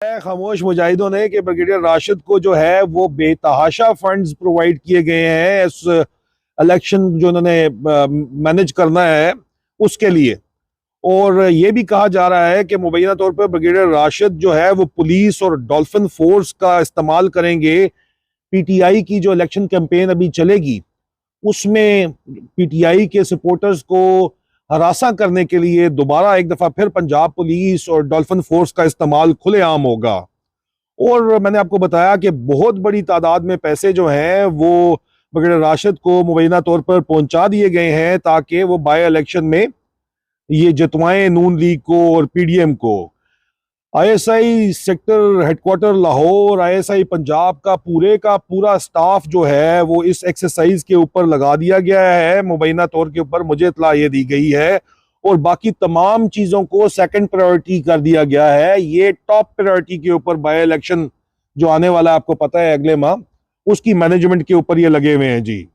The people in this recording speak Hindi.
खामोश मुजाहिदों ने कि ब्रिगेडियर राशिद को जो है वो बेतहाशा फंड्स प्रोवाइड किए गए हैं इस इलेक्शन जो उन्होंने मैनेज करना है उसके लिए। और ये भी कहा जा रहा है कि मुबैना तौर पर ब्रिगेडियर राशिद जो है वो पुलिस और डॉल्फिन फोर्स का इस्तेमाल करेंगे। पीटीआई की जो इलेक्शन कैंपेन अभी चलेगी उसमें पीटीआई के सपोर्टर्स को हरासा करने के लिए दोबारा एक दफा फिर पंजाब पुलिस और डॉल्फिन फोर्स का इस्तेमाल खुलेआम होगा। और मैंने आपको बताया कि बहुत बड़ी तादाद में पैसे जो हैं वो ब्रिगेडियर राशिद को मुबैना तौर पर पहुंचा दिए गए हैं ताकि वो बाय इलेक्शन में ये जितवाएं नून लीग को और पीडीएम को। ISI sector headquarter Lahore, ISI Punjab का पूरा स्टाफ जो है वो इस एक्सरसाइज के ऊपर लगा दिया गया है। मुबैना तौर के ऊपर मुझे इत्तला ये दी गई है और बाकी तमाम चीजों को सेकंड प्रायोरिटी कर दिया गया है। ये टॉप प्रायोरिटी के ऊपर बाय इलेक्शन जो आने वाला है, आपको पता है अगले माह, उसकी मैनेजमेंट के ऊपर ये लगे हुए हैं जी।